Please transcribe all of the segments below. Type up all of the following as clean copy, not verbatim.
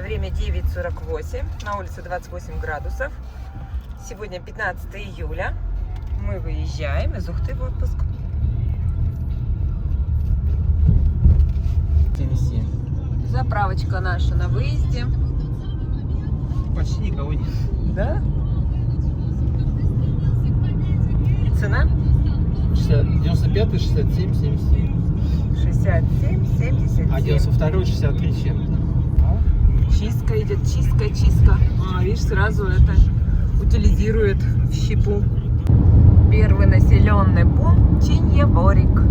Время 9:48, на улице 28 градусов. Сегодня 15 июля. Мы выезжаем из Ухты в отпуск. Заправочка наша на выезде. Почти никого нет. Да? Цена? 95, 67, 77. 67, 77. А 92, 63 чем-то. Чистка идет, чистка. Видишь, сразу это утилизирует в щепу. Первый населенный пункт Чиньяворик.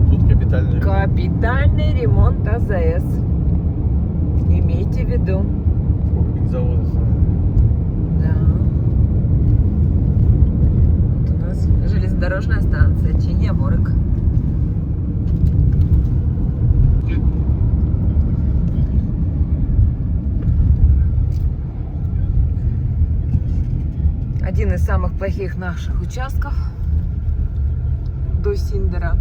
Тут капитальный. Капитальный ремонт АЗС. Имейте в виду. Сколько бензовозов. Да. Вот у нас железнодорожная станция Чиньяворик. Один из самых плохих наших участков до Синдера.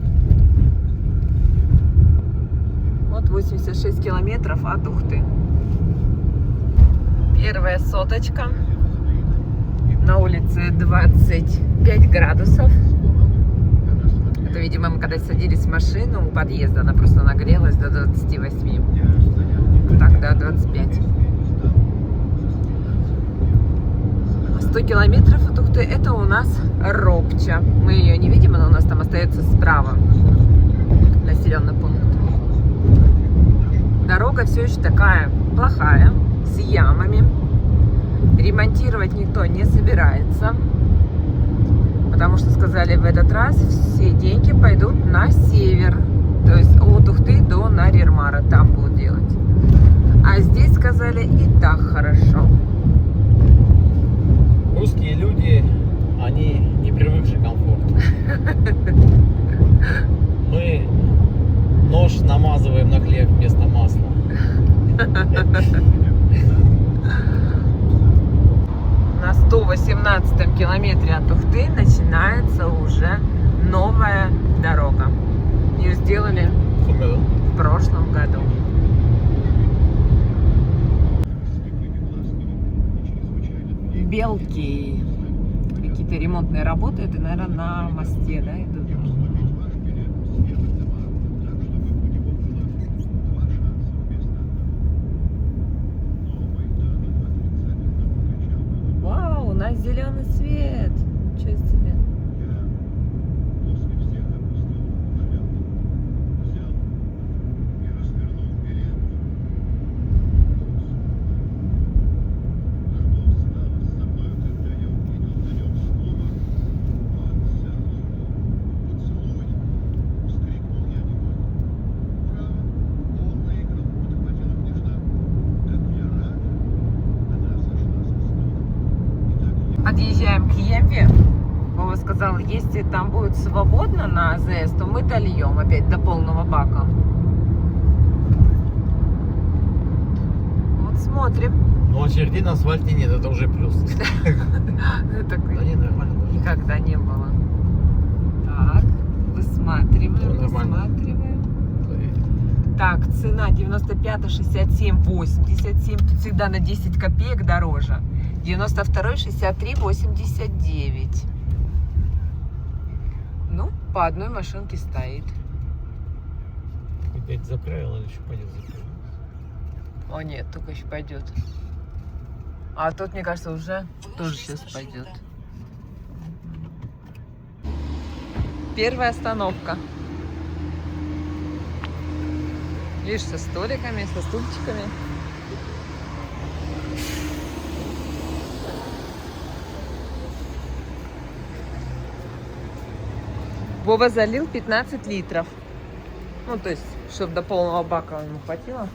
Вот 86 километров от Ухты. Первая соточка. На улице 25 градусов. Это, видимо, мы когда садились в машину у подъезда, она просто нагрелась до 28. Так, до 25. 100 километров от Ухты, это у нас Робча. Мы ее не видим, она у нас там остается справа. Населенный пункт. Дорога все еще такая плохая, с ямами. Ремонтировать никто не собирается. Потому что сказали, в этот раз все деньги пойдут на север. То есть от Ухты до Нарьяр-Мара. Там будут делать. А здесь сказали, и так хорошо. Русские люди, они не привыкшие к комфорту. Мы нож намазываем на хлеб вместо масла. На 118 километре от Ухты начинается уже новая дорога. Ее сделали в прошлом году. Белки. Какие-то ремонтные работы. Это, наверное, на мосте, да, идут? Вау, у нас зеленый свет. Ничего себе. Подъезжаем к Емве. Вова сказал, если там будет свободно на АЗС, то мы дольем опять до полного бака. Вот смотрим. Ну, очередей на асфальте нет, это уже плюс. Да не, нормально. Никогда не было. Так, высматриваем. Так, цена 95, 67, 87. Тут всегда на 10 копеек дороже. 92, 63, 89. Ну, по одной машинке стоит. Опять заправил или еще пойдет заправить? О нет, только еще пойдет. А тот, мне кажется, уже тоже сейчас пойдет. Первая остановка. Видишь, со столиками, со стульчиками. Вова залил 15 литров. Ну, то есть, чтобы до полного бака ему хватило.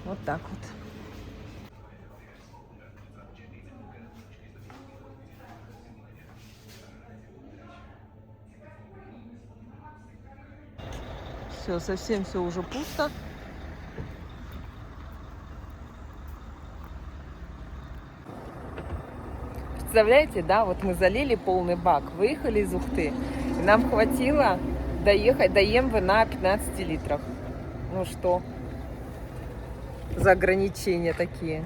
Вот так вот. Все, совсем все уже пусто. Представляете, да, вот мы залили полный бак, выехали из Ухты, и нам хватило доехать до Емвы на 15 литрах. Ну что? за ограничения такие?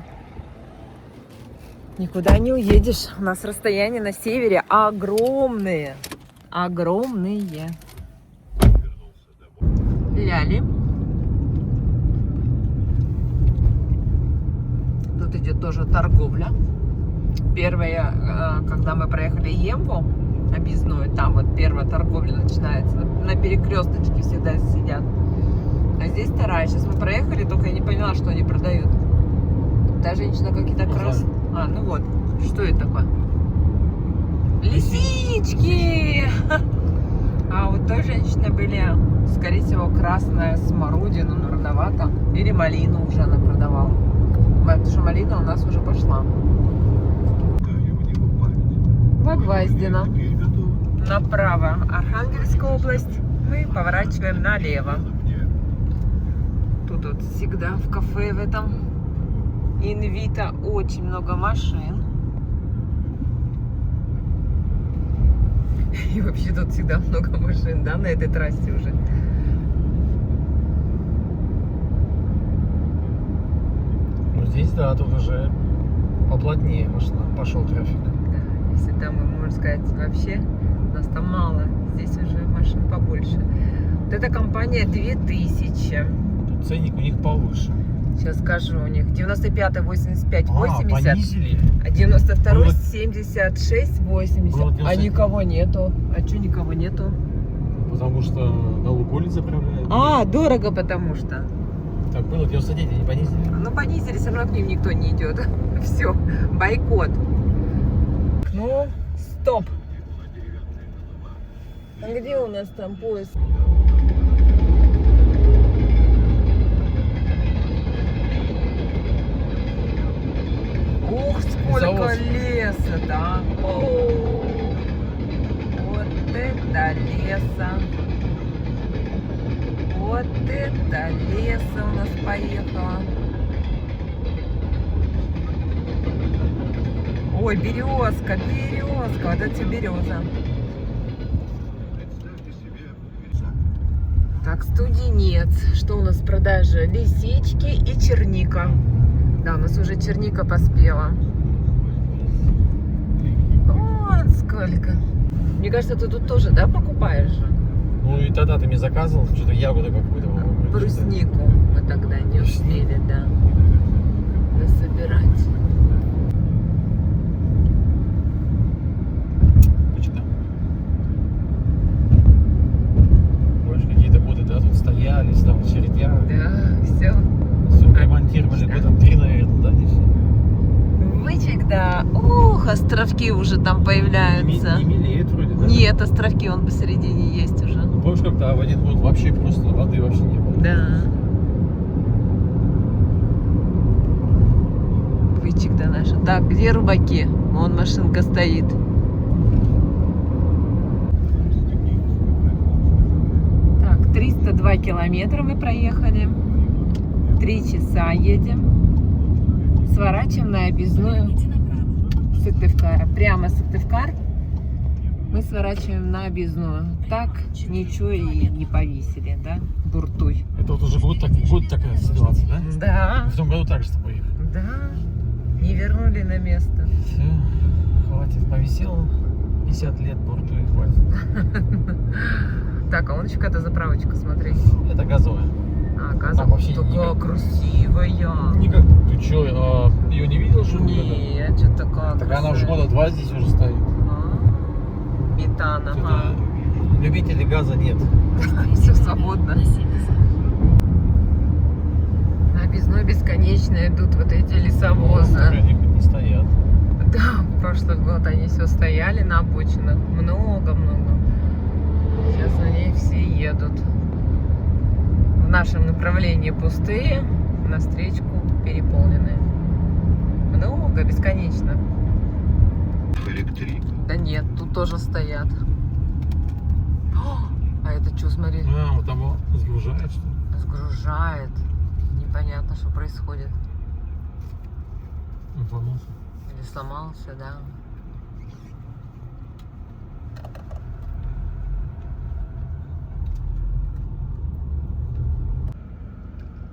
Никуда не уедешь. У нас расстояния на севере огромные. Огромные. Ляли. Тут идет тоже торговля. Первая, когда мы проехали Емву, объездную, там вот первая торговля начинается. На перекресточке всегда сидят. А здесь вторая. Сейчас мы проехали, только я не поняла, что они продают. Та женщина какие-то красные. А, ну вот. Что это такое? Лисички! А у той женщины были, скорее всего, красная смородина, но рановато. Или малину уже она продавала. Потому что малина у нас уже пошла. Вогваздино. Направо Архангельская область. Мы поворачиваем налево. Тут вот всегда в кафе в этом Инвита очень много машин. И вообще тут всегда много машин, да, на этой трассе уже. Ну здесь, да, тут уже поплотнее пошел трафик. Да, если там, можно сказать, вообще нас там мало. Здесь уже машин побольше. Вот эта компания 2000. Тут ценник у них повыше. Сейчас скажу, у них 95-й 85 80, понизили? а 92-й Было... 76 80. Было 90... А никого нету. А что никого нету? Потому что на Лукойле заправляют. А, дорого потому что. Так было 99, они понизили? Ну понизили, все равно к ним никто не идет. Все, бойкот. Ну, стоп. А где у нас там поезд? Ух, сколько Лесовоз. леса, да. О, вот это леса. Вот это леса у нас поехала. Ой, березка, березка. Вот это береза. Так, студенец. Что у нас в продаже? Лисички и черника. Да, у нас уже черника поспела. Вот сколько. Мне кажется, ты тут тоже, да, покупаешь же? Ну и тогда ты мне заказывал что-то ягоду какую-то. Бруснику мы тогда не успели, да, дособирать. Больше какие-то годы, да, тут стояли, там в очередях. Да, все. Все ремонтировали года 3, наверное, да, не все? Вычек, да. Ух, островки уже там появляются. Не мелеет вроде, да? Нет, островки он посередине есть уже. Ну, помнишь, как-то в один год вообще просто воды вообще не было? Да. Вычек, да, наша. Так, где рыбаки? Вон машинка стоит. Так, 302 километра мы проехали. 3 часа едем. Сворачиваем на объездную Сыктывкара. Прямо Сыктывкар мы сворачиваем на объездную. Так ничего и не повесили, да? Буртуй. Это вот уже год такая ситуация, да? Да. В том году так же с тобой ехали. Да. Не вернули на место. Все, хватит, повисел 50 лет, борту и хватит. Так, а вон еще какая-то заправочка, смотри. Это газовая. А, Там оказывается, вообще такая никак. красивая. Никак, ты что, ее не видел, что ли? Нет, что такая Так она уже красивая. года 2 здесь уже стоит. Метан, Это ага. любителей газа нет. Все свободно. На объездной бесконечно идут вот эти лесовозы. Они хоть не стоят. Да, в прошлый год они все стояли на обочинах. Много-много. Сейчас на ней все едут. В нашем направлении пустые, на встречку переполненные. Много, бесконечно. Электрик. Да нет, тут тоже стоят. О, а это что, смотри, Вот там вот сгружает, что ли? сгружает. Непонятно, что происходит. Он сломался. Или сломался, да.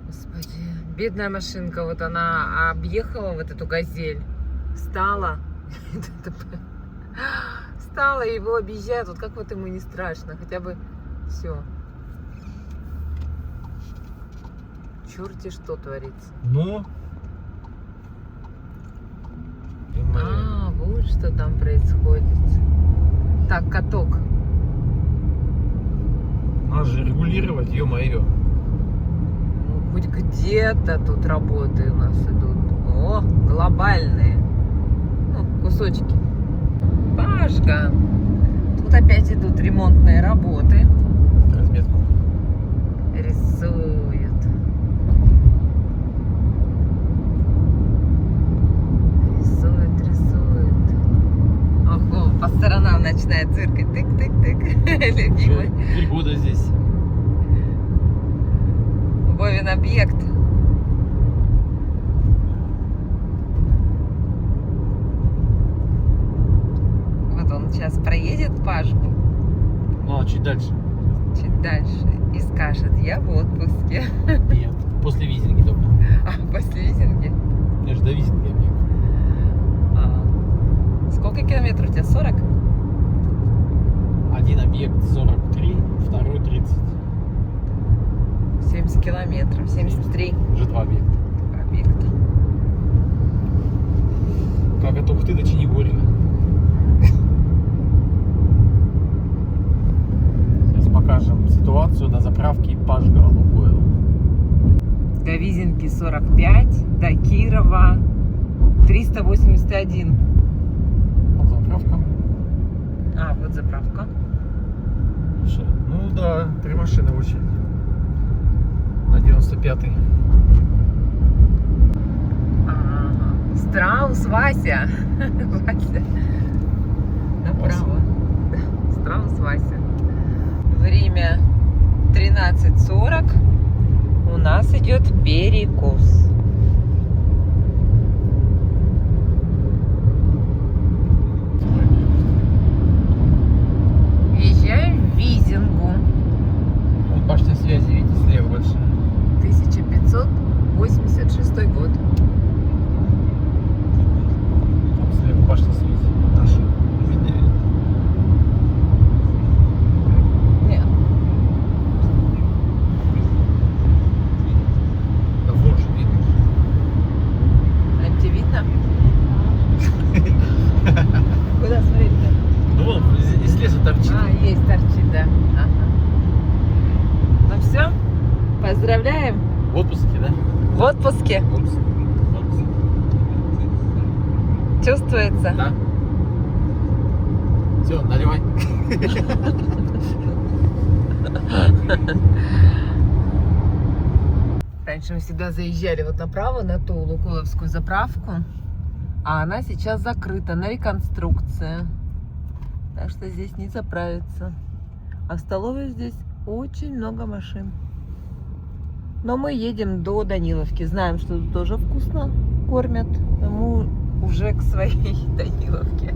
Господи, Бедная машинка, вот она объехала вот эту газель, встала, встала, и его объезжает, вот как вот ему не страшно, хотя бы все. Черти что творится. Ну? А, вот что там происходит. Так, каток. Надо же регулировать, ё-моё. Ну, хоть где-то тут работы у нас идут. О, глобальные. Ну, кусочки. Пашка. Тут опять идут ремонтные работы. Разметку. Рисует. Рисует. Ого, по сторонам начинает циркать. Тык-тык-тык. Любимый. Уже 3 года здесь. Вовин объект. Вот он сейчас проедет Пашку Ну, а чуть дальше? чуть дальше и скажет: я в отпуске. Нет, после визинги только. А после визинги? Я же до визинги объект. Сколько километров у тебя? 40? Один объект 43, второй 30. 70 километров. 73 Уже 2 объекта. объекта. Как от Ухты до Ченегорина. Сейчас покажем ситуацию на заправке Пашга Лукойл. До Визинки 45, до Кирова 381. Вот заправка. А, вот заправка. Слушай, ну да, 3 машины в очередь. На 95-й. Ага. Страус Вася. Вася. Направо. Да, Страус Вася. Время 13:40. У нас идет перекос. Въезжаем в Визингу. Вот башня связи, видите, слева большая. 1586 год. Там слева башня связи. Наша. Видно, видно. Нет. Да вот же видно. А тебе видно? Куда смотреть-то? Ну вон, из леса торчит. А, есть, торчит, да. Ага. Ну все, поздравляем. В отпуске, да? В отпуске. Отпуск. Чувствуется? Да. Все, наливай. Раньше мы всегда заезжали вот направо на ту Лукойловскую заправку, а она сейчас закрыта на реконструкцию. Так что здесь не заправиться. А в столовой здесь очень много машин. Но мы едем до Даниловки. Знаем, что тут тоже вкусно кормят. Но мы уже к своей Даниловке.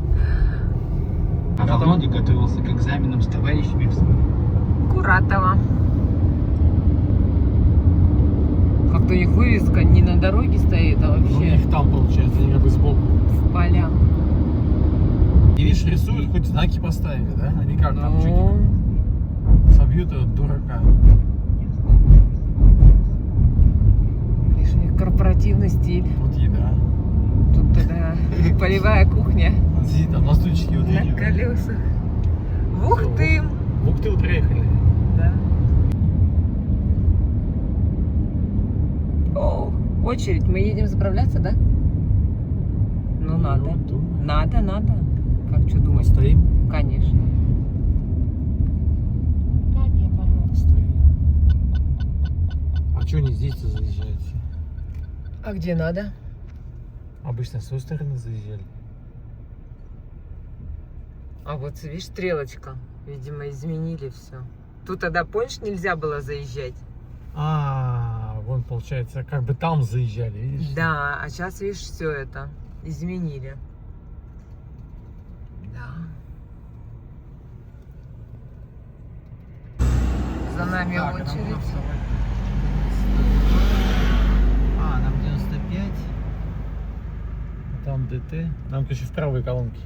А Володя готовился к экзаменам с товарищами в Куратова. Как-то у них вывеска не на дороге стоит, а У вообще них там получается, они как бы сбоку. в полях. И видишь, рисуют, хоть знаки поставили, да? Они как там чуть Ну, собьют этого дурака. видишь, у них корпоративный стиль. Вот еда. Тут тогда полевая кухня Вот сидит там на стульчике вот на видите, да? колесах. Ух ты! В Ухтыл приехали. Да. О, очередь. Мы едем заправляться, да? Ну, надо. вот думаю. Надо. Как что думать? Стоим? Конечно. Стоим. А что они здесь-то заезжают? А где надо? Обычно с той стороны заезжали. А вот, видишь, стрелочка. Видимо, изменили все. Тут тогда, помнишь, нельзя было заезжать? А, вон получается, как бы там заезжали, видишь? Да, а сейчас, видишь, все это изменили. Да. За нами Так, а нам очередь. куда вставать? ДТ. Нам, короче, в правой колонке.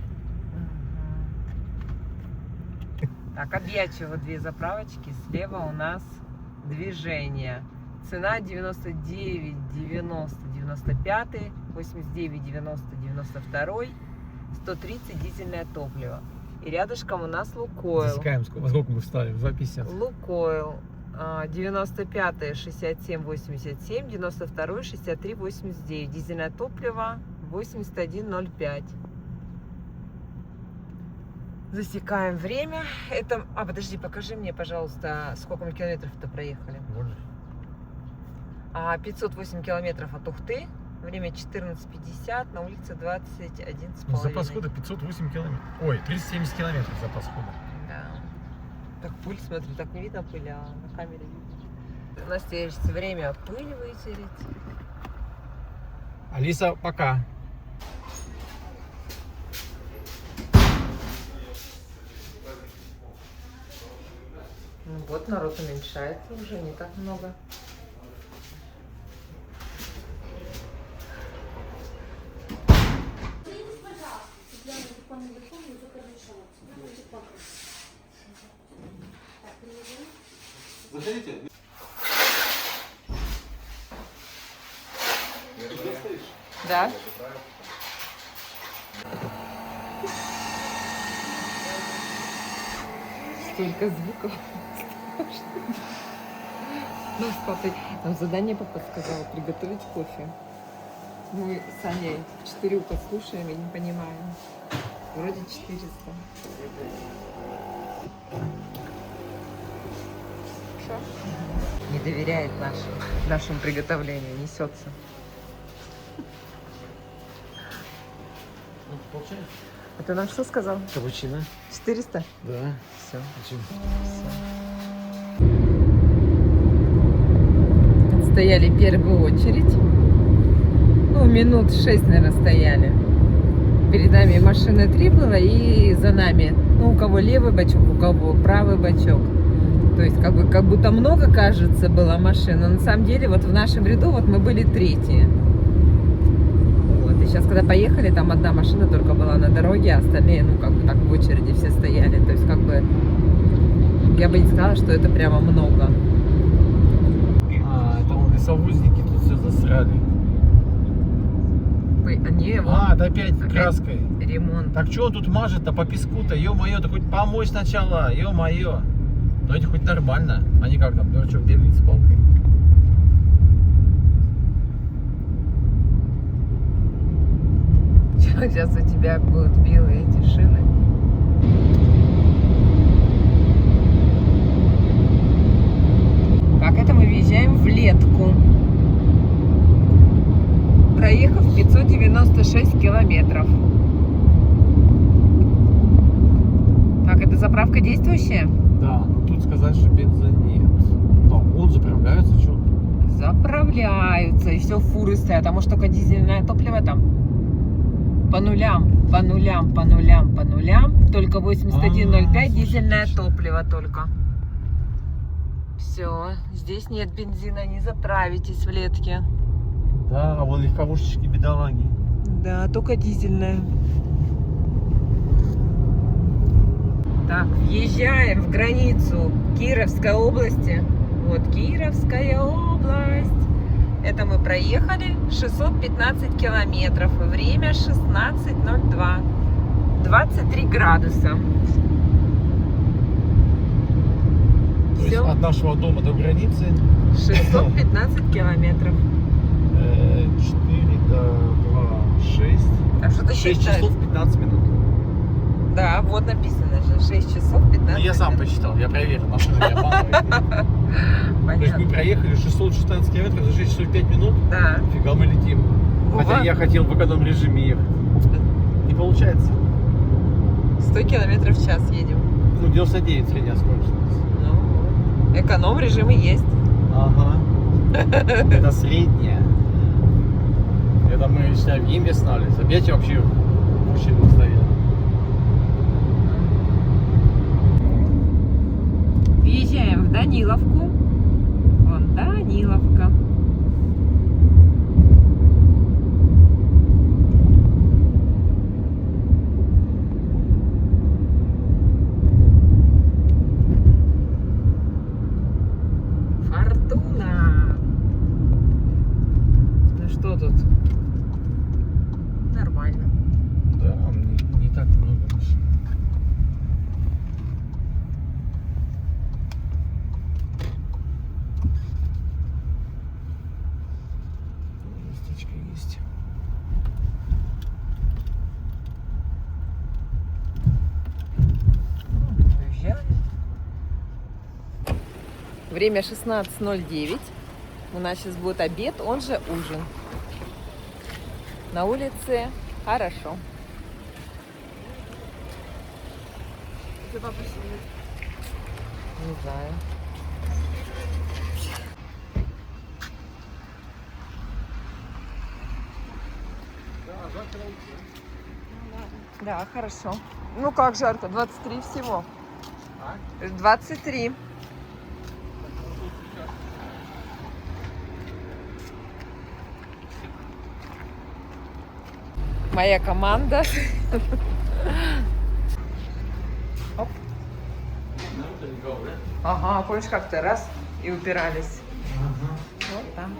Так, Объятчево 2 заправочки. Слева у нас движение. Цена 99, 90, 95, 89, 90, 92, 130 дизельное топливо. И рядышком у нас Лукойл. Засекаем, сколько мы встали? 2,50. Лукойл. 95, 67, 87, 92, 63, 89. Дизельное топливо 81,05. Засекаем время. Это... подожди, покажи мне, пожалуйста, сколько мы километров-то проехали. 508 километров от Ухты. Время 14:50, на улице 21,5. Запас хода 508 километров. Ой, 370 километров запас хода. Да. Так пыль, смотри, так не видно пыль, а на камере видно. У нас есть время пыль вытереть. Алиса, пока. Ну вот, народ уменьшается уже, не так много. Заходите. Да? Столько звуков. Ну, с папой. Нам задание папа сказал приготовить кофе. Мы с Аней в 4 уха слушаем и не понимаем. Вроде 400. Что? Не доверяет нашему приготовлению, несется. Получается? А ты нам что сказал? Капучино. 400? Да. Все. Стояли первую очередь. Ну, минут 6, наверное, стояли. Перед нами машина 3 было, и за нами, ну, у кого левый бачок, у кого правый бачок. То есть, как будто много, кажется, было машин. Но на самом деле, вот в нашем ряду вот мы были 3-е. Вот. И сейчас, когда поехали, там одна машина только была на дороге, а остальные, ну, как бы так в очереди все стояли. То есть, как бы, я бы не сказала, что это прямо много. Это вон лесовозники тут все засрали. Это опять краской. Ремонт. Так что он тут мажет-то по песку-то? Ё-моё, да хоть помочь сначала, ё-моё. Ну эти хоть нормально. Они как там, дурачок, бегают с палкой. Сейчас у тебя будут белые эти шины. Так, это мы въезжаем в Летку. Проехав 596 километров. Так, это заправка действующая? Да, ну тут сказать, что бенза нет. Да, вот заправляются, что? Заправляются, и все, фуры стоят. А может только дизельное топливо там? По нулям. Только 81,05 дизельное топливо только. Все, здесь нет бензина, не заправитесь в Летке. Да, а вон легковушечки бедолаги. Да, только дизельная. Так, въезжаем в границу Кировской области. Вот Кировская область. Это мы проехали 615 километров. Время 16:02. 23 градуса. То есть Всё. от нашего дома до границы 615 километров. 4 до 2, 6. Так что ты 6 считаешь? часов 15 минут. Да, вот написано же 6 часов 15 Ну, я сам минут. посчитал, я проверил, машина не обманывает. То есть мы Понятно. проехали 616 километров за 6 часов 5 минут. Да. Фига мы летим. Хотя Ого. я хотел в эконом режиме ехать. Не получается. 100 километров в час едем. Ну, 99 средняя скорость. Ну, эконом режимы есть. Ага. Это средняя. Это мы, считай, в Гимбе сняли. Забейте вообще не стояли. Въезжаем в Даниловку. Вон Даниловка. Что тут? Нормально. Да, не так много машин. Местечко есть. Уезжали. Время 16:09. У нас сейчас будет обед, он же ужин. На улице хорошо. Где папа сидит? Не знаю. Да, хорошо. Ну как жарко? 23 всего. 23. Моя команда. Оп. Ага, помнишь, как-то раз и упирались. Вот там.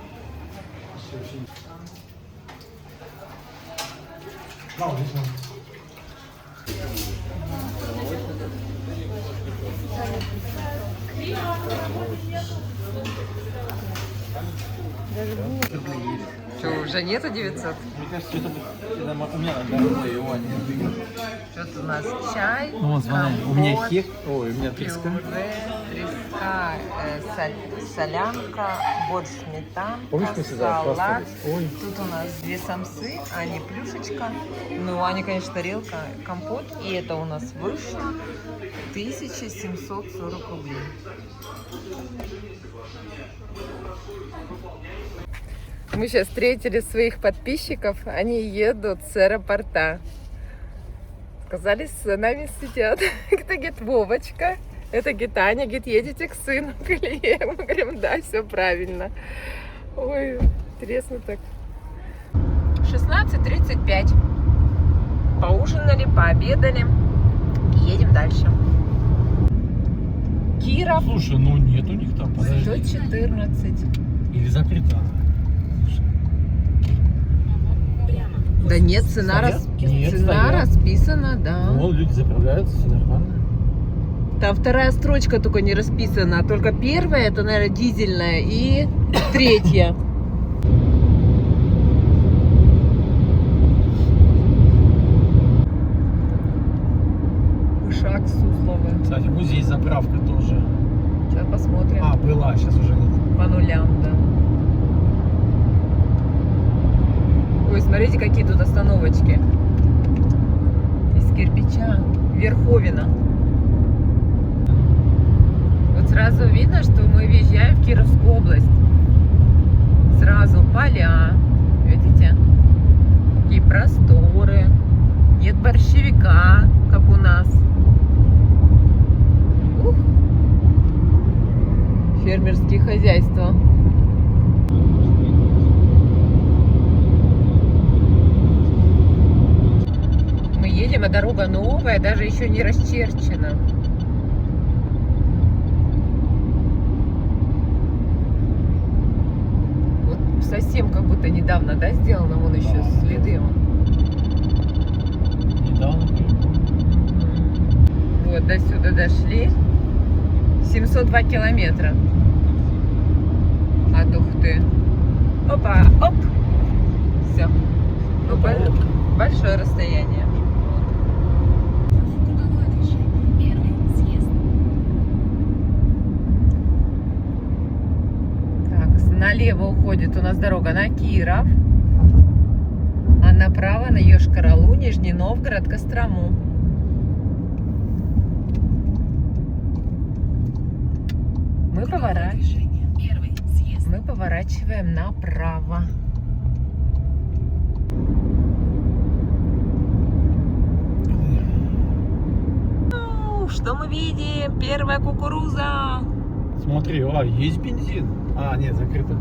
Что, уже нету 900? Мне кажется, это у меня дорогое, его они. Что-то у нас чай, Ну вот, смотри, у меня компот, хек, ой, у меня треска. пюре, треска, солянка, борщ сметанка, Помнишь, мы сюда салат. хвастались? Ой. Тут у нас две самсы, а не плюшечка. Ну, они, конечно, тарелка, компот. И это у нас вышло 1740 рублей. Мы сейчас встретили своих подписчиков, они едут с аэропорта. Сказали, с нами сидят. Кто говорит, Вовочка, это говорит, Аня, говорит, едете к сыну, к Илье. Мы говорим, да, все правильно. Ой, интересно так. 16:35. Поужинали, пообедали. Едем дальше. Киров. Слушай, ну нет у них там, подожди. 114. Или закрыта. Да нет, цена, Нет, цена стоят. расписана, да. Вон люди заправляются, все нормально. Там вторая строчка только не расписана, только первая, это, наверное, дизельная, и третья. Шаг Сусловы. Кстати, музей заправка тоже. Сейчас посмотрим. А, была, сейчас уже нет. По нулям, да. Ой, смотрите, какие тут остановочки. Из кирпича. Верховина. Вот сразу видно, что мы въезжаем в Кировскую область. Сразу поля. Видите? Такие просторы. Нет борщевика, как у нас. Ух. Фермерские хозяйства. Мы едем, а дорога новая, даже еще не расчерчена. Вот совсем как будто недавно, да, сделано, вон еще Да. следы. Недавно. Вот, до сюда дошли. 702 километра от Ухты. Опа, оп. Все. Ну, большое расстояние. Круговое движение. Первый съезд. Так, налево уходит у нас дорога на Киров, а направо на Йошкар-Олу, Нижний Новгород, Кострому. Движение. Первый съезд. Мы поворачиваем направо. Ну, что мы видим? Первая кукуруза. Смотри, есть бензин. А, нет, закрыто.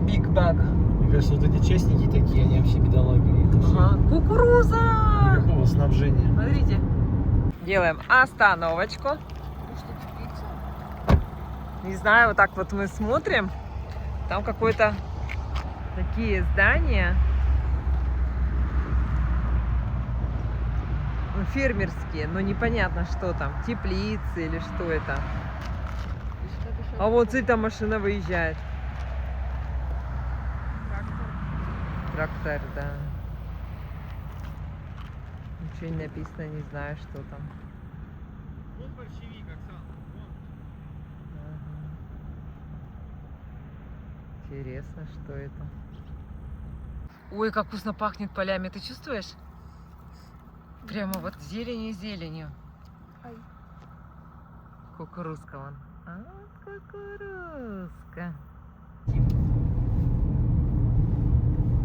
Биг Баг. Мне кажется, вот эти частники такие, они вообще бедолаги. У них вообще Ага. Кукуруза! никакого снабжения. Смотрите. Делаем остановочку. Не знаю, вот так вот мы смотрим. Там какой-то Такие здания. Ну, фермерские, но непонятно, что там. Теплицы или что это. А вот и там машина выезжает. Трактор, да. Ничего не написано, не знаю, что там. Вон борщевик, Оксан. Ага. Интересно, что это. Ой, как вкусно пахнет полями, ты чувствуешь? Прямо вот зеленью. Кукурузка вон. А, кукурузка.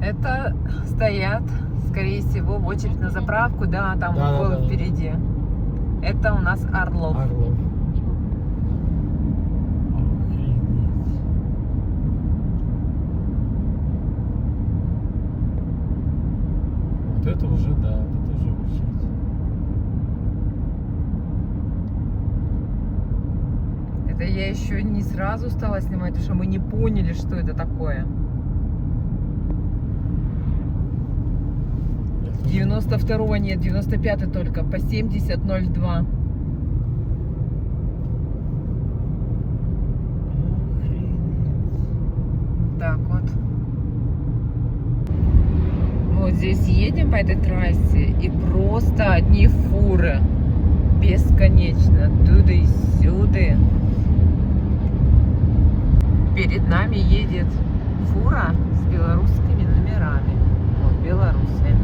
Это стоят, скорее всего, в очередь на заправку, да, там Да, вон да, да. впереди. Это у нас Орлов. Орлов. Охренеть. Вот это уже, да, это уже очередь. Это я еще не сразу стала снимать, потому что мы не поняли, что это такое. 92-го нет, 95-й только, по 70.02. Так вот. Вот здесь едем по этой трассе, и просто одни фуры. Бесконечно. Туда и сюда. Перед нами едет фура с белорусскими номерами. Вот, Белоруссия.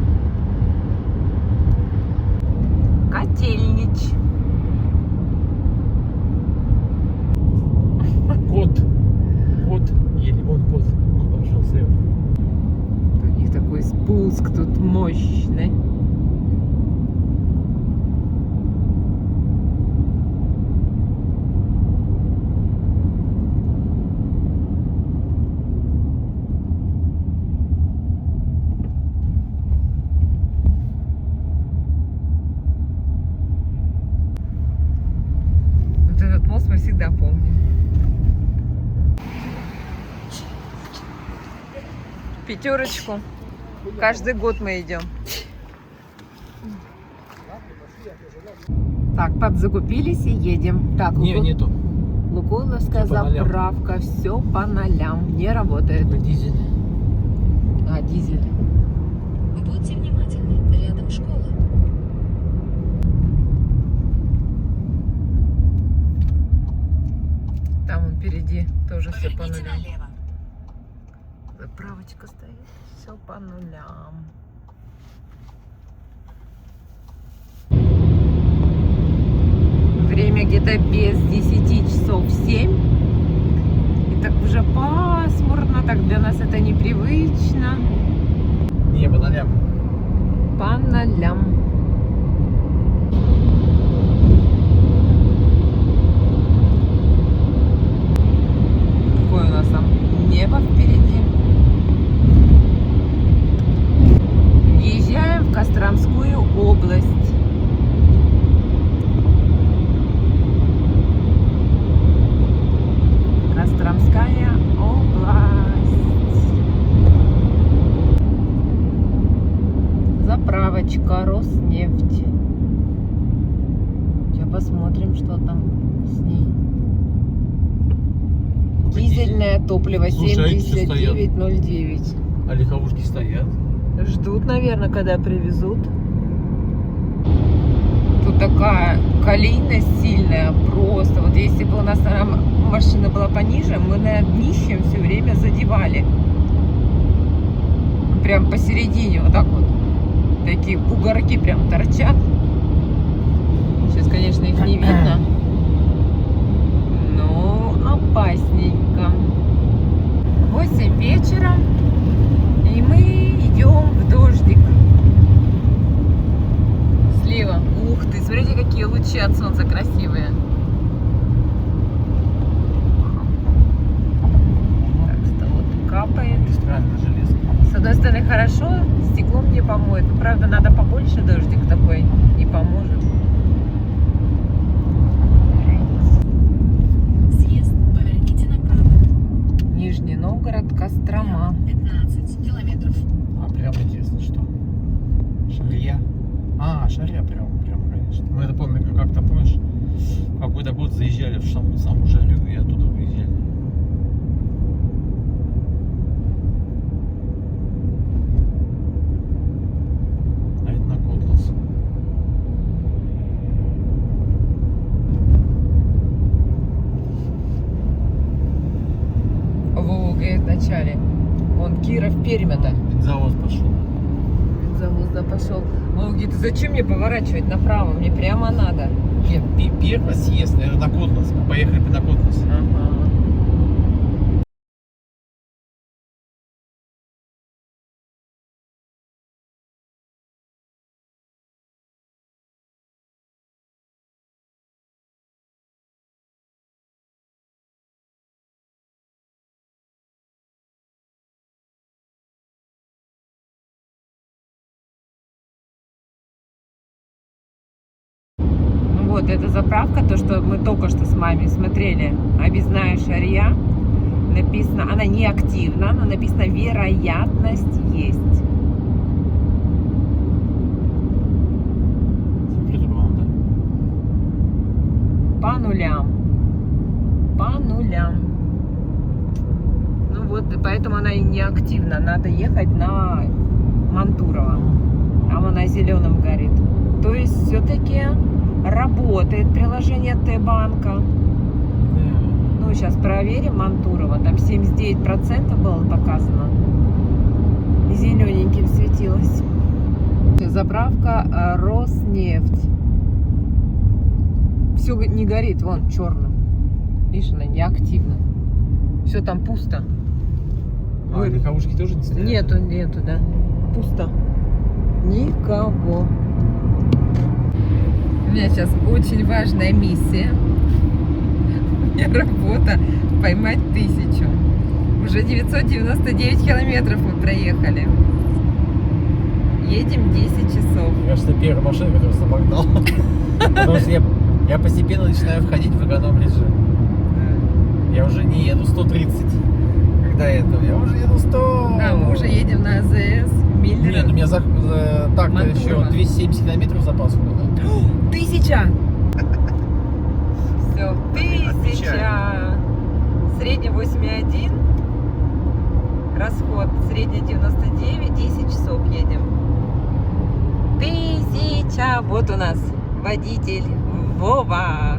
Котельнич. Кот. Еле, вон кот. Он пошел слева. У них такой спуск тут мощный. Вот этот мост мы всегда помним. Пятерочку. Каждый год мы идем. Так, подзакупились и едем. Так, Нету. Лукойловская Всё по нолям. заправка, все по нолям, не работает. Дизель. А, дизель. Будьте внимательны, рядом школа. Там он впереди тоже все по Поверните нулям. налево. Заправочка стоит, все по нулям. Время где-то без 10 часов 7. И так уже пасмурно, так для нас это непривычно. Не, по нолям. По нолям. Какое у нас там небо впереди. Въезжаем в Костромскую область. Костромская область. Заправочка Роснефть. Сейчас посмотрим, что там с ней. Дизельное топливо Слушай, а эти что стоят? 7909. А легковушки стоят. Ждут, наверное, когда привезут. Тут такая колейность сильная просто. Вот если бы у нас, наверное, машина была пониже, мы на днищем все время задевали. Прям посередине вот так вот. Такие бугорки прям торчат. Сейчас, конечно, их не видно. Но опасненько. 8 вечера. И мы идем в дождик. Слева. Ух ты, смотрите, какие лучи от солнца красивые. Так что вот капает. Магистральная железка. С одной стороны хорошо, стеклом не помоет. Но правда надо побольше дождик такой и поможет. Съезд, поверните направо. Нижний Новгород, Кострома. 15 километров. А прям интересно, что? Шарья? А, Шарья прям, конечно. Мы это помню, как-то, помнишь, какой-то год заезжали в саму Шарью и оттуда выезжали. А это на Котлас. Вова говорит вначале. Он Киров, Пермь это. Бензовоз пошел. Бензовоз да пошел. Вова говорит, зачем мне поворачивать направо? Мне прямо надо. Нет, первый съезд, наверное, на Котлас. Мы поехали на Котлас. Ага. Вот эта заправка, то, что мы только что с мамой смотрели, объездная Шарья, написано, она не активна, но написано вероятность есть. Закрыто, по-моему, да? По нулям. По нулям. Ну вот, и поэтому она и не активна. Надо ехать на Мантурово. Там она зеленым горит. То есть все-таки работает приложение Т-банка. Ну, сейчас проверим Мантурово. Там 79% было показано. Зелененьким светилось. Заправка Роснефть. Все не горит, вон, черным. Видишь, она не активна. Все там пусто. А, легковушки тоже не стоят? Нету, да. Пусто. Никого. У меня сейчас очень важная миссия. У меня работа поймать 1000. Уже 999 километров мы проехали. Едем 10 часов. Мне кажется, первая машина, которую собак дал. Потому что я постепенно начинаю входить в эконом-режим. Я уже не еду 130. Когда это? Я уже еду 100. Да, мы уже едем на АЗС. Миллер. Нет, у меня так-то еще 270 километров запас хода. 1000! Все, 1000! Средний 8,1. Расход средний 99, 10 часов едем. 1000! Вот у нас водитель Вова.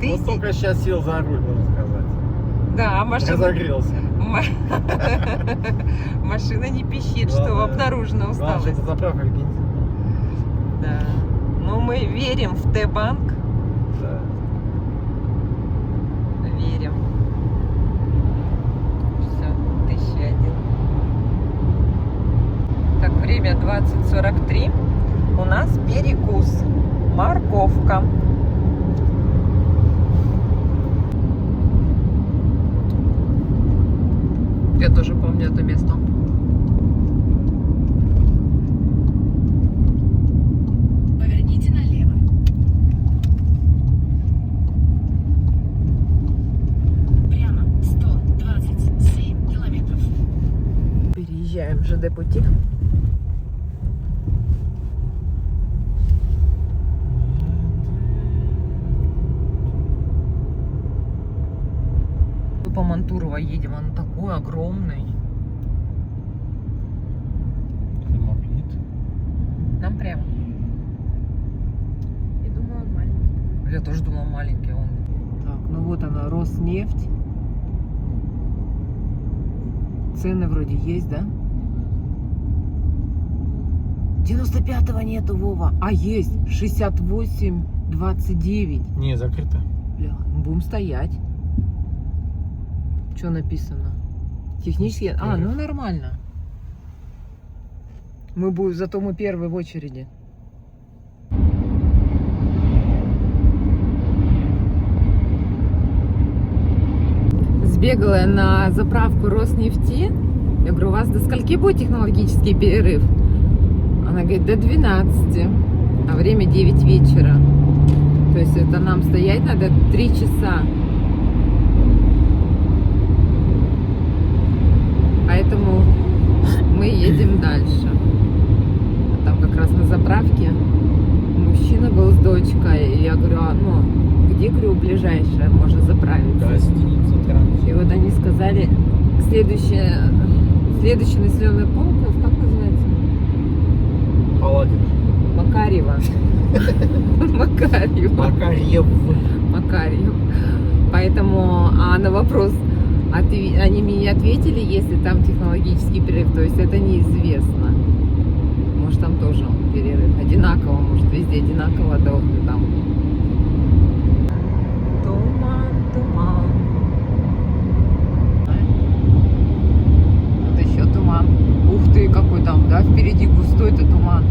Вот только сейчас сел за руль, можно сказать. Да, машина... Разогрелся. Машина не пищит, что обнаружена усталость. Это заправка бензин. Да. Ну, мы верим в Т-банк. Да. Верим. Все, 1001. Так, время 20:43. У нас перекус. Морковка. Я тоже помню это место. Поверните налево. Прямо 127 километров. Переезжаем ЖД пути. По Мантурово едем, он такой огромный. Магнит. Нам прямо. Я думала, он маленький. Я тоже думала, маленький он. Так, ну вот она, Роснефть. Цены вроде есть, да? 95-го нету, Вова. А есть 68,29. Не, закрыто. Бля, мы будем стоять. Что написано? Технически... А, ну нормально. Мы будем... Зато мы первые в очереди. Сбегала на заправку Роснефти. Я говорю, у вас до скольки будет технологический перерыв? Она говорит, до 12. А время 9 вечера. То есть это нам стоять надо 3 часа. едем дальше. Там как раз на заправке мужчина был с дочкой. И я говорю, где, говорю, ближайшее можно заправиться? Гостиница Транс. И вот они сказали, следующий населенный пункт, как называется? Паладин. Макарьево. Макарьев. Поэтому, на вопрос они мне не ответили, если там технологический перерыв, то есть это неизвестно. Может, там тоже перерыв одинаково, может, везде одинаково долго там. Туман. Вот еще туман. Ух ты, какой там, да, впереди густой-то туман.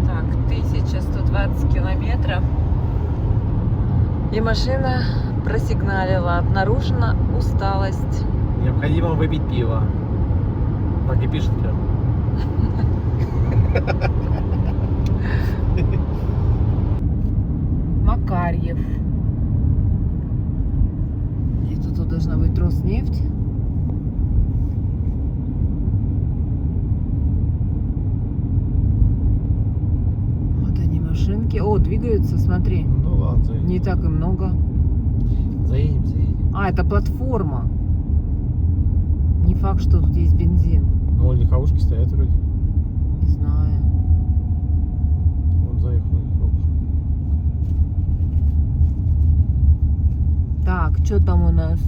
Так, 1120 километров. И машина просигналила. Обнаружена усталость. Необходимо выпить пиво. Так и пишет прям. Макарьев. Где-то тут должна быть Роснефть. Вот они, машинки. О, двигаются, смотри. Ну ладно, заедем. Не так и много. Заедем. Это платформа. Не факт, что тут есть бензин. Ну, легковушки стоят вроде. Не знаю. Вон заехала легковушка. Так, что там у нас?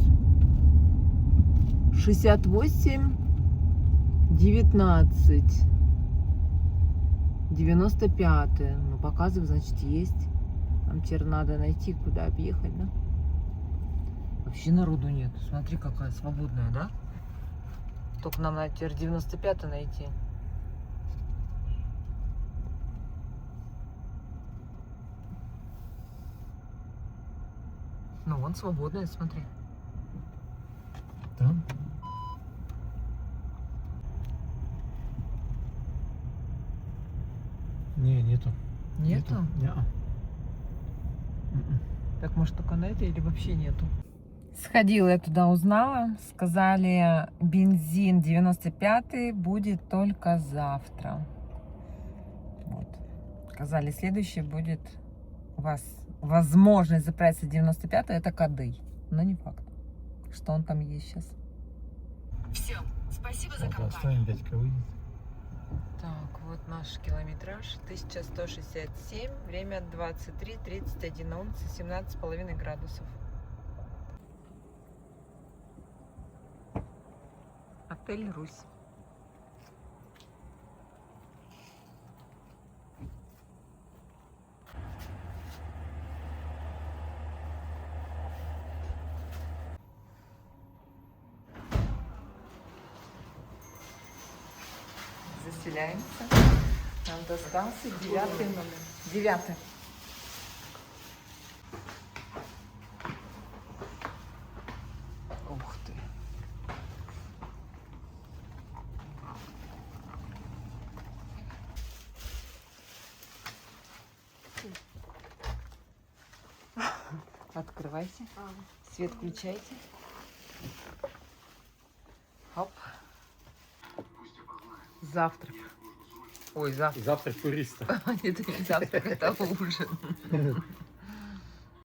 68, 19, 95. Ну, показывает, значит, есть. Нам теперь надо найти, куда объехать, да? Вообще народу нет. Смотри, какая свободная, да? Только нам надо теперь 95 найти. Ну, вон свободная, смотри. Там? Не, нету. Нету? Неа. Так, может, только на этой или вообще нету? Сходила я туда, узнала. Сказали, бензин 95 будет только завтра. Вот. Сказали, следующий будет у вас возможность заправиться 95, это Кадый. Но не факт, что он там есть сейчас. Все, спасибо за компанию. Оставим 5 выйдет. Так, вот наш километраж 1167, время 23:31, на улице 17,5 градусов. Отель Русь. Заселяемся. Нам достался 9 номер. 9. Ух ты. Открывайте. Свет включайте. Хоп. Завтрак. Ой, завтрак. Завтрак туриста. Это не завтрак, это ужин.